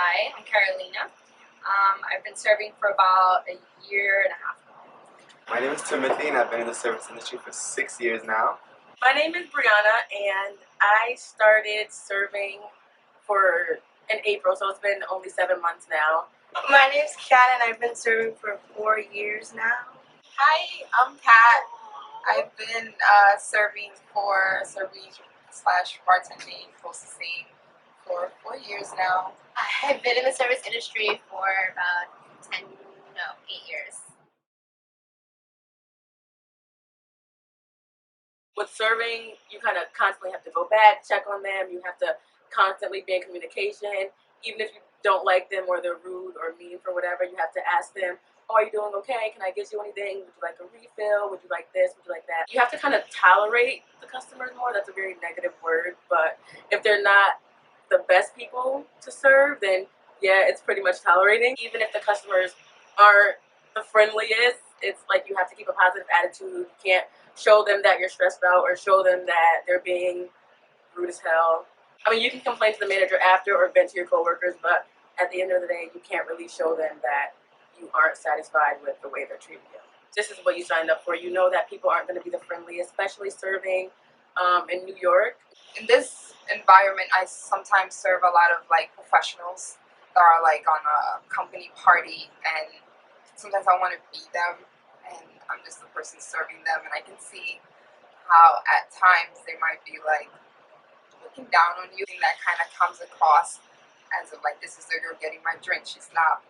Hi, I'm Carolina. I've been serving for about a year and a half. My name is Timothy, and I've been in the service industry for 6 years now. My name is Brianna, and I started serving in April, so it's been only 7 months now. My name is Kat, and I've been serving for 4 years now. Hi, I'm Kat. I've been serving / bartending, hostessing for 4 years now. I've been in the service industry for about 8 years. With serving, you kind of constantly have to go back, check on them. You have to constantly be in communication. Even if you don't like them or they're rude or mean for whatever, you have to ask them, oh, are you doing okay? Can I get you anything? Would you like a refill? Would you like this? Would you like that? You have to kind of tolerate the customers more. That's a very negative word, but if they're not the best people to serve, then yeah, it's pretty much tolerating. Even if the customers aren't the friendliest, it's like you have to keep a positive attitude. You can't show them that you're stressed out or show them that they're being rude as hell. I mean, you can complain to the manager after or vent to your coworkers, but at the end of the day, you can't really show them that you aren't satisfied with the way they're treating you. This is what you signed up for. You know that people aren't going to be the friendliest, especially serving in New York. In this environment, I sometimes serve a lot of professionals that are on a company party, and sometimes I want to be them, and I'm just the person serving them, and I can see how at times they might be looking down on you, and that kind of comes across as if this is where you're getting my drink. She's not,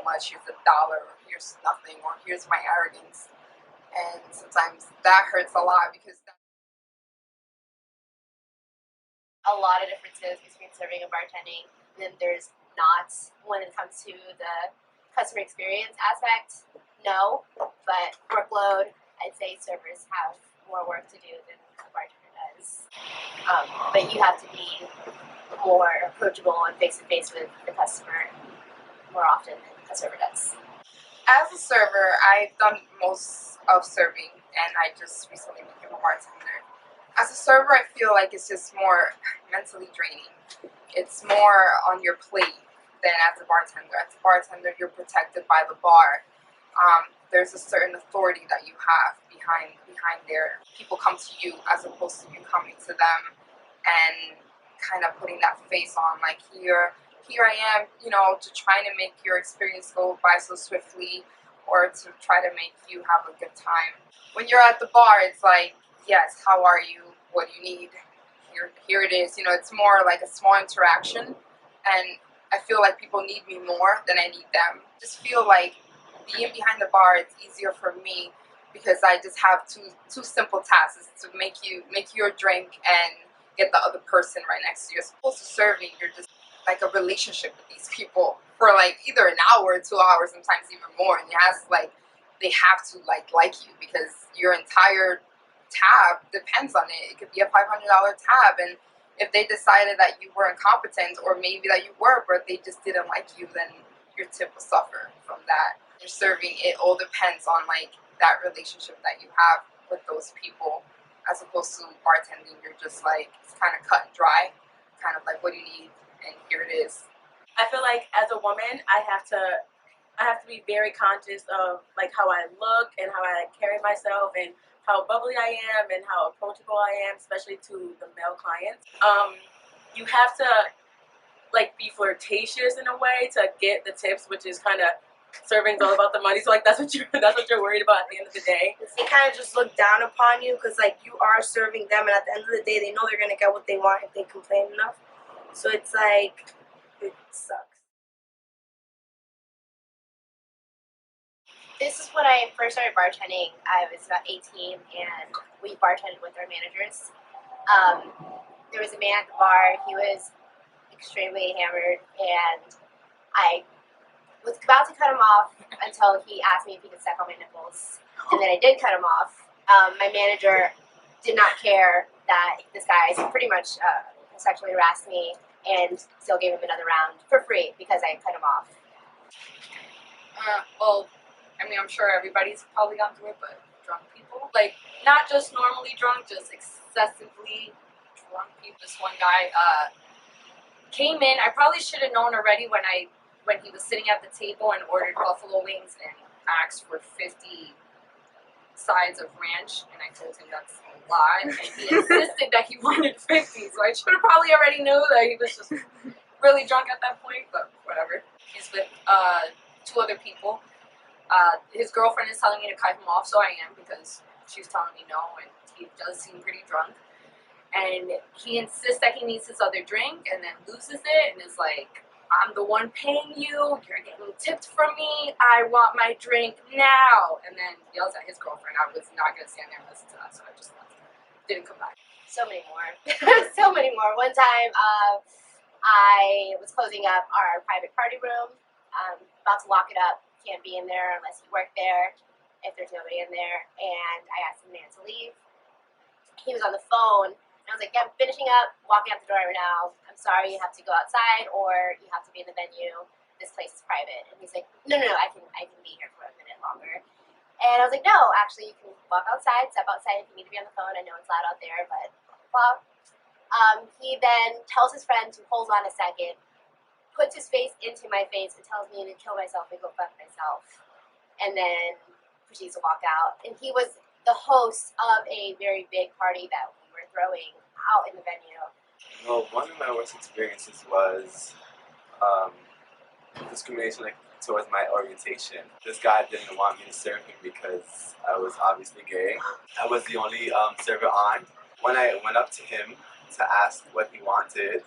much. Here's $1, or here's nothing, or here's my arrogance, and sometimes that hurts a lot because. A lot of differences between serving and bartending. Then there's not when it comes to the customer experience aspect. No, but workload, I'd say servers have more work to do than a bartender does. But you have to be more approachable and face-to-face with the customer more often than a server does. As a server, I've done most of serving, and I just recently became a bartender. As a server, I feel like it's just more mentally draining. It's more on your plate than as a bartender. As a bartender, you're protected by the bar. There's a certain authority that you have behind there. People come to you as opposed to you coming to them and kind of putting that face on, here I am, to trying to make your experience go by so swiftly, or to try to make you have a good time. When you're at the bar, it's yes, how are you? What do you need? Here it is. It's more like a small interaction, and I feel like people need me more than I need them. Just feel like being behind the bar, it's easier for me because I just have two simple tasks: to make your drink and get the other person right next to you. As opposed to serving, you're just like a relationship with these people for either an hour, 2 hours, sometimes even more, and they have to like you because your entire tab depends on it. It could be a $500 tab, and if they decided that you were incompetent, or maybe that you were, but they just didn't like you, then your tip will suffer from that. You're serving, it all depends on that relationship that you have with those people, as opposed to bartending. You're just it's kind of cut and dry, kind of what do you need, and here it is. I feel like as a woman, I have to be very conscious of how I look and how I carry myself and how bubbly I am and how approachable I am, especially to the male clients. You have to be flirtatious in a way to get the tips, which is kind of serving's all about the money. So that's what you're worried about at the end of the day. They kind of just look down upon you because you are serving them, and at the end of the day, they know they're gonna get what they want if they complain enough. So it's it sucks. This is when I first started bartending. I was about 18, and we bartended with our managers. There was a man at the bar. He was extremely hammered, and I was about to cut him off until he asked me if he could suck on my nipples, and then I did cut him off. My manager did not care that this guy pretty much sexually harassed me, and still gave him another round for free because I cut him off. Well, I mean, I'm sure everybody's probably gone through it, but drunk people, not just normally drunk, just excessively drunk people. This one guy came in. I probably should have known already when he was sitting at the table and ordered buffalo wings and asked for 50 sides of ranch, and I told him that's a lot, and he insisted that he wanted 50. So I should have probably already knew that he was just really drunk at that point, but whatever. He's with 2 other people. His girlfriend is telling me to cut him off, so I am, because she's telling me no, and he does seem pretty drunk. And he insists that he needs his other drink, and then loses it, and is like, I'm the one paying you, you're getting tipped from me, I want my drink now. And then yells at his girlfriend. I was not going to stand there and listen to that, so I just left. Didn't come back. So many more. So many more. One time, I was closing up our private party room, about to lock it up. Can't be in there unless you work there, if there's nobody in there. And I asked the man to leave. He was on the phone. And I was like, yeah, I'm finishing up, walking out the door right now. I'm sorry, you have to go outside or you have to be in the venue. This place is private. And he's like, no, I can be here for a minute longer. And I was like, no, actually, you can walk outside, step outside if you need to be on the phone. I know it's loud out there, but blah. He then tells his friend to hold on a second, puts his face into my face and tells me to kill myself and go fuck myself. And then proceeds to walk out. And he was the host of a very big party that we were throwing out in the venue. Well, one of my worst experiences was discrimination towards my orientation. This guy didn't want me to serve him because I was obviously gay. I was the only server on. When I went up to him to ask what he wanted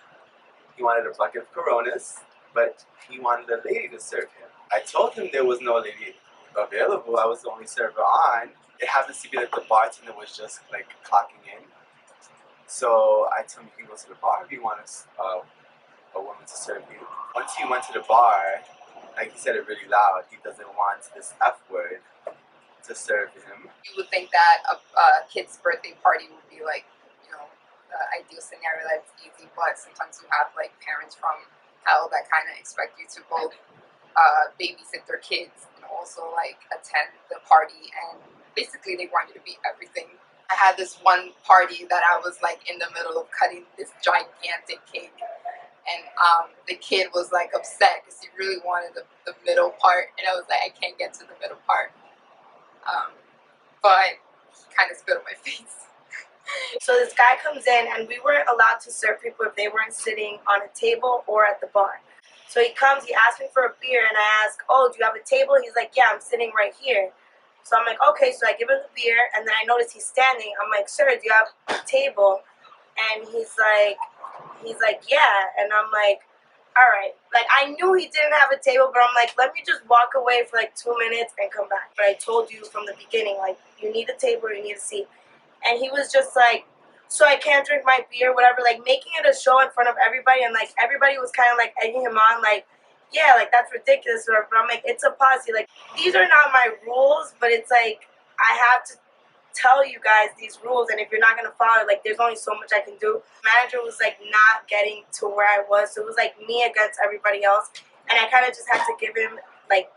a bucket of Coronas, but he wanted a lady to serve him. I told him there was no lady available. I was the only server on. It happens to be that the bartender was just clocking in. So I told him you can go to the bar if you want a woman to serve you. Once he went to the bar, he said it really loud, he doesn't want this F word to serve him. You would think that a kid's birthday party would be the ideal scenario that's easy, but sometimes you have parents from hell that kind of expect you to both babysit their kids and also attend the party, and basically they want you to be everything. I had this one party that I was in the middle of cutting this gigantic cake, and the kid was upset because he really wanted the middle part, and I was like, I can't get to the middle part, but he kind of spit on my face. So this guy comes in, and we weren't allowed to serve people if they weren't sitting on a table or at the bar. So he comes, he asks me for a beer, and I ask, oh, do you have a table? He's like, yeah, I'm sitting right here. So I'm like, okay, so I give him the beer, and then I notice he's standing. I'm like, sir, do you have a table? And he's like, yeah. And I'm like, all right. I knew he didn't have a table, but I'm like, let me just walk away for 2 minutes and come back. But I told you from the beginning, you need a table, you need a seat. And he was just like, so I can't drink my beer, whatever, making it a show in front of everybody, and everybody was kind of egging him on, yeah, that's ridiculous, whatever. But I'm like, it's a posse, these are not my rules, but it's I have to tell you guys these rules, and if you're not gonna follow it, there's only so much I can do. Manager was not getting to where I was, so it was me against everybody else, and I kind of just had to give him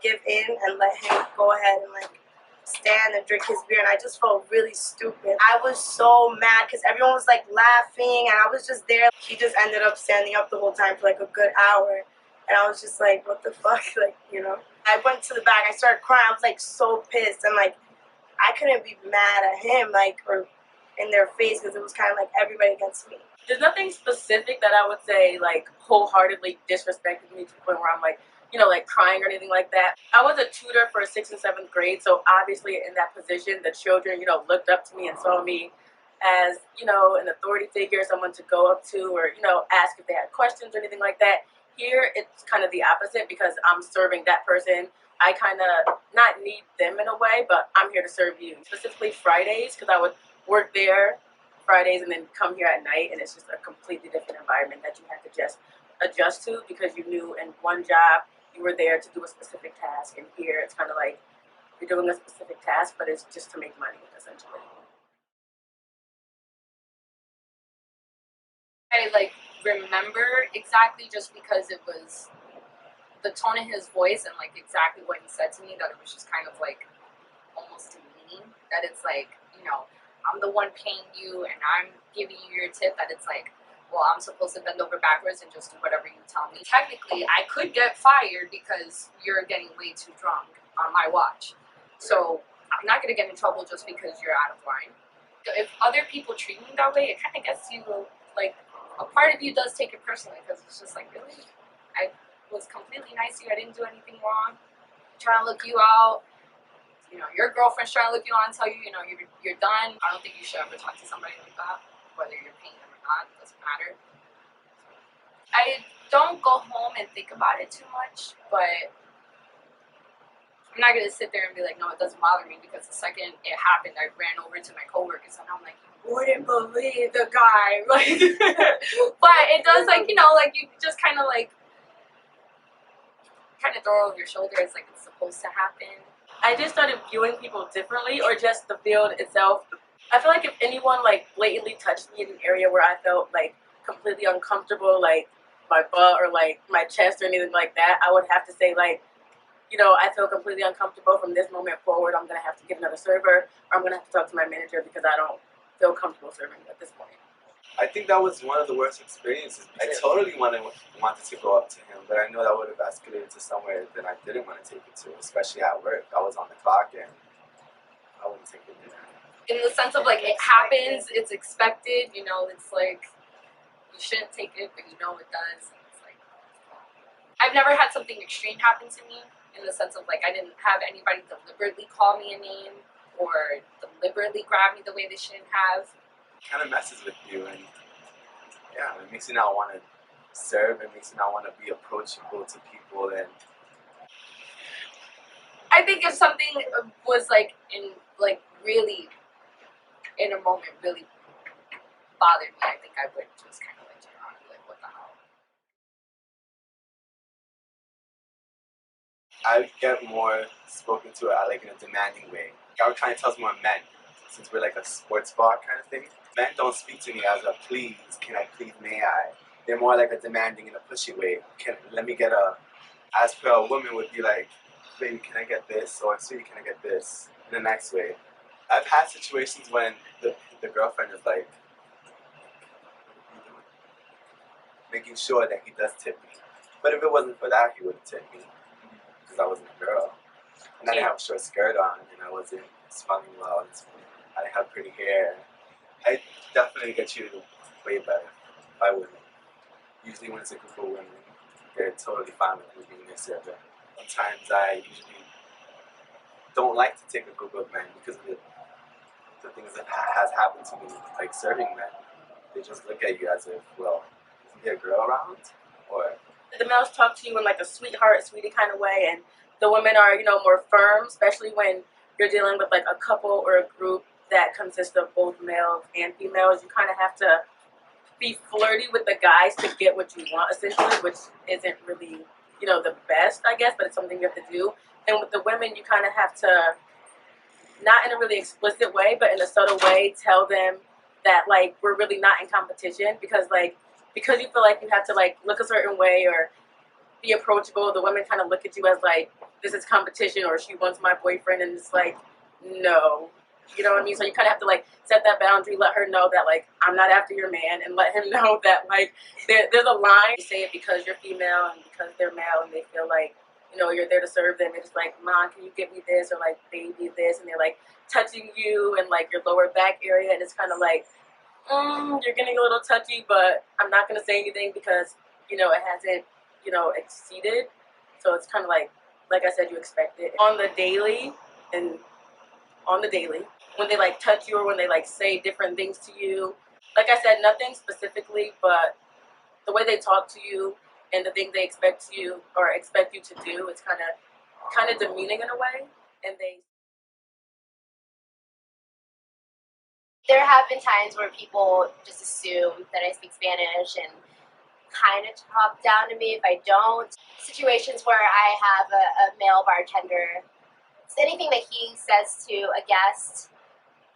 give in and let him go ahead and stand and drink his beer, and I just felt really stupid. I was so mad because everyone was laughing, and I was just there. He just ended up standing up the whole time for a good hour, and I was just like, what the fuck, I went to the back, I started crying, I was so pissed, and I couldn't be mad at him or in their face because it was kind of everybody against me. There's nothing specific that I would say wholeheartedly disrespected me to the point where I'm crying or anything like that. I was a tutor for 6th and 7th grade, so obviously in that position, the children, looked up to me and saw me as, an authority figure, someone to go up to or, ask if they had questions or anything like that. Here, it's kind of the opposite because I'm serving that person. I kind of not need them in a way, but I'm here to serve you. Specifically Fridays, because I would work there Fridays and then come here at night, and it's just a completely different environment that you have to just adjust to because you knew in one job you were there to do a specific task, and here it's kind of you're doing a specific task, but it's just to make money, essentially. I remember exactly just because it was the tone of his voice and exactly what he said to me, that it was just kind of almost demeaning, that it's I'm the one paying you and I'm giving you your tip, that it's well, I'm supposed to bend over backwards and just do whatever you tell me. Technically, I could get fired because you're getting way too drunk on my watch. So I'm not going to get in trouble just because you're out of line. If other people treat me that way, it kind of gets you, like, a part of you does take it personally because it's just like, really? I was completely nice to you. I didn't do anything wrong. I'm trying to look you out. You know, your girlfriend's trying to look you out and tell you, you know, you're done. I don't think you should ever talk to somebody like that, whether you're paying them or not. It doesn't matter. I don't go home and think about it too much, but I'm not gonna sit there and be like, no, it doesn't bother me, because the second it happened, I ran over to my coworkers and I'm like, you wouldn't believe the guy, like. But it does, like, you know, like, you just kind of throw over your shoulder. It's like it's supposed to happen. I just started viewing people differently, or just the field itself. I feel like if anyone like blatantly touched me in an area where I felt like completely uncomfortable, like my butt or like my chest or anything like that, I would have to say, like, you know, I feel completely uncomfortable. From this moment forward, I'm gonna have to get another server, or I'm gonna have to talk to my manager because I don't feel comfortable serving at this point. I think that was one of the worst experiences. I totally wanted to go up to him, but I know that would have escalated to somewhere that I didn't want to take it to, especially at work. I was on the clock and I wouldn't take it there. In the sense of, like, it happens, it's expected, you know, it's like, you shouldn't take it, but you know it does. And it's like, I've never had something extreme happen to me, in the sense of, like, I didn't have anybody deliberately call me a name or deliberately grab me the way they shouldn't have. Kind of messes with you, and yeah, it makes you not want to serve. It makes you not want to be approachable to people. And I think if something was like really in a moment really bothered me, I think I would just kind of like turn on and be like, what the hell? I get more spoken to like in a demanding way. I was trying to tell more men, since we're like a sports bar kind of thing. Men don't speak to me as a please, can I please, may I? They're more like a demanding in a pushy way. Let me get a, as per a woman would be like, baby, can I get this? Or sweetie, can I get this? In a nice way. I've had situations when the girlfriend is like, making sure that he does tip me. But if it wasn't for that, he wouldn't tip me, because I wasn't a girl. And I didn't have a short skirt on, and I wasn't smelling well. I didn't have pretty hair. I definitely get treated way better by women. Usually when it's a group of women, they're totally fine with me being their server. Sometimes I usually don't like to take a group of men because of the things that has happened to me, like serving men. They just look at you as if, well, isn't there a girl around? Or The males talk to you in like a sweetheart, sweetie kind of way, and the women are, you know, more firm, especially when you're dealing with like a couple or a group that consists of both males and females. You kind of have to be flirty with the guys to get what you want, essentially, which isn't really, you know, the best, I guess, but it's something you have to do. And with the women, you kind of have to, not in a really explicit way, but in a subtle way, tell them that, like, we're really not in competition, because you feel like you have to, like, look a certain way or be approachable. The women kind of look at you as, like, this is competition, or she wants my boyfriend, and it's like, no. You know what I mean? So you kind of have to, like, set that boundary, let her know that, like, I'm not after your man, and let him know that, like, there's a line. You say it because you're female and because they're male, and they feel like, you know, you're there to serve them. It's like, Mom, can you get me this? Or, like, baby, this. And they're, like, touching you and, like, your lower back area, and it's kind of like, you're getting a little touchy, but I'm not going to say anything because, you know, it hasn't, you know, exceeded. So it's kind of like I said, you expect it. On the daily, when they, like, touch you or when they, like, say different things to you, like I said, nothing specifically, but the way they talk to you and the things they expect you to do, it's kind of demeaning in a way. And There have been times where people just assume that I speak Spanish and kind of talk down to me if I don't. Situations where I have a male bartender, anything that he says to a guest,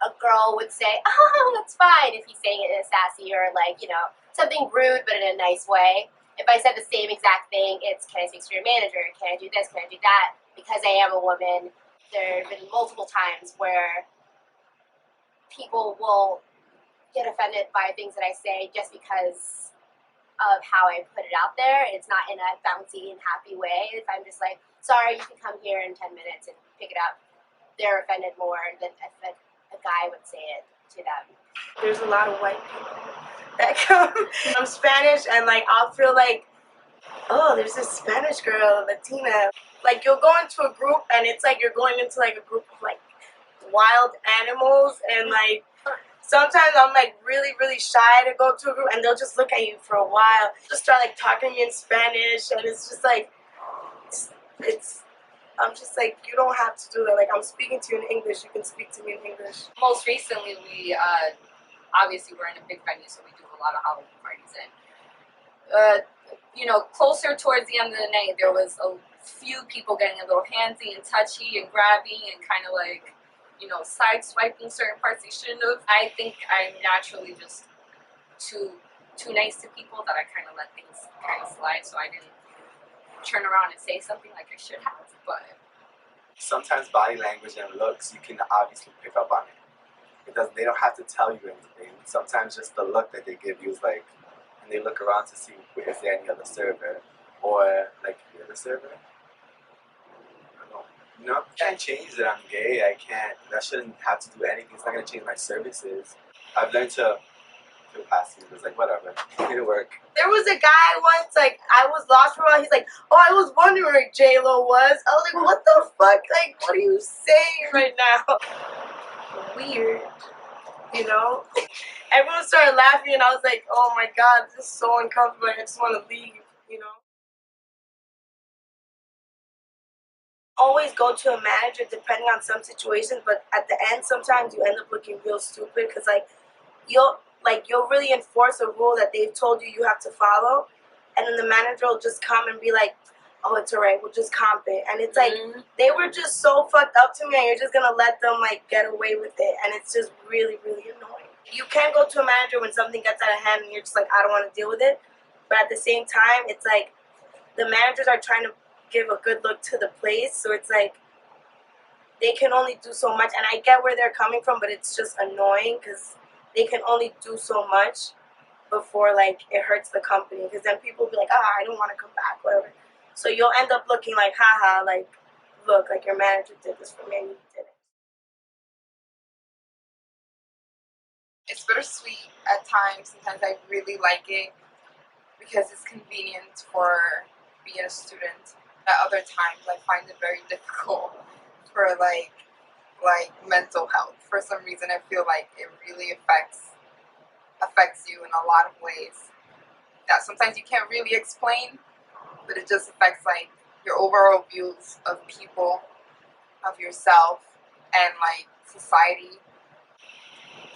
a girl would say, oh, it's fine, if he's saying it in a sassy or, like, you know, something rude but in a nice way. If I said the same exact thing, it's, can I speak to your manager? Can I do this? Can I do that? Because I am a woman, there have been multiple times where people will get offended by things that I say just because of how I put it out there. It's not in a bouncy and happy way. If I'm just like, sorry, you can come here in 10 minutes and pick it up, they're offended more than if a guy would say it to them. There's a lot of white people that come. I'm Spanish, and like I'll feel like, oh, there's this Spanish girl, Latina. Like you'll go into a group, and it's like you're going into like a group of like wild animals, and like sometimes I'm like really, really shy to go to a group, and they'll just look at you for a while, just start like talking to me in Spanish, and it's just like it's. I'm just like, you don't have to do that. Like I'm speaking to you in English, you can speak to me in English. Most recently, we obviously we're in a big venue, so we do a lot of Halloween parties. And closer towards the end of the night, there was a few people getting a little handsy and touchy and grabby and kind of like, side swiping certain parts they shouldn't have. I think I'm naturally just too nice to people that I kind of let things kind of slide, so I didn't turn around and say something like I should have. But sometimes body language and looks, you can obviously pick up on it. They don't have to tell you anything. Sometimes just the look that they give you is like, and they look around to see if there's any other server, or like the other server. I don't know. I can't change that I'm gay. I can't. That shouldn't have to do anything. It's not gonna change my services. I've learned to feel past it. It's like whatever. It'll work. There was a guy once, like, I was lost for a while. He's like, oh, I was wondering where J-Lo was. I was like, what the fuck? Like, what are you saying right now? Weird. Everyone started laughing, and I was like, oh my god, this is so uncomfortable. I just want to leave. Always go to a manager depending on some situations, but at the end, sometimes you end up looking real stupid because, you'll really enforce a rule that they've told you have to follow, and then the manager will just come and be like, oh, it's alright, we'll just comp it. And it's like, they were just so fucked up to me, and you're just gonna let them get away with it, and it's just really, really annoying. You can't go to a manager when something gets out of hand and you're just like, I don't want to deal with it. But at the same time, it's like the managers are trying to give a good look to the place, so it's like they can only do so much. And I get where they're coming from, but it's just annoying because they can only do so much before it hurts the company, because then people will be like, I don't want to come back, whatever. So you'll end up looking like, haha, look, your manager did this for me and you didn't. It's bittersweet at times. Sometimes I really like it because it's convenient for being a student. At other times, I find it very difficult for mental health. For some reason, I feel like it really affects you in a lot of ways that sometimes you can't really explain, but it just affects your overall views of people, of yourself, and society.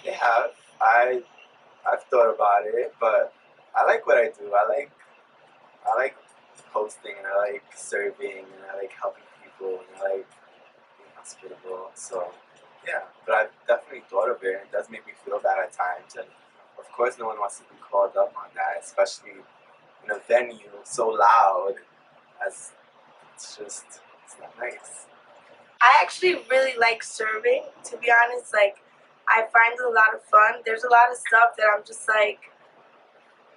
They have. I've thought about it, but I like what I do. I like hosting, and I like serving, and I like helping people, and I like being hospitable. So yeah, but I've definitely thought of it, and it does make me feel bad at times. And of course, no one wants to be called up on that, especially in a venue so loud. It's not nice. I actually really like serving, to be honest. I find it a lot of fun. There's a lot of stuff that I'm just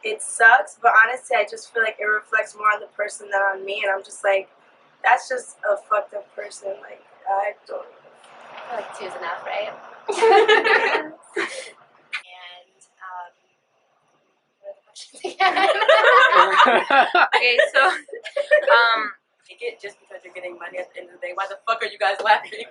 it sucks, but honestly, I just feel like it reflects more on the person than on me, and I'm just that's just a fucked up person. I don't. I feel like 2 is enough, right? And what are the questions again? Okay, so take it just because you're getting money at the end of the day. Why the fuck are you guys laughing?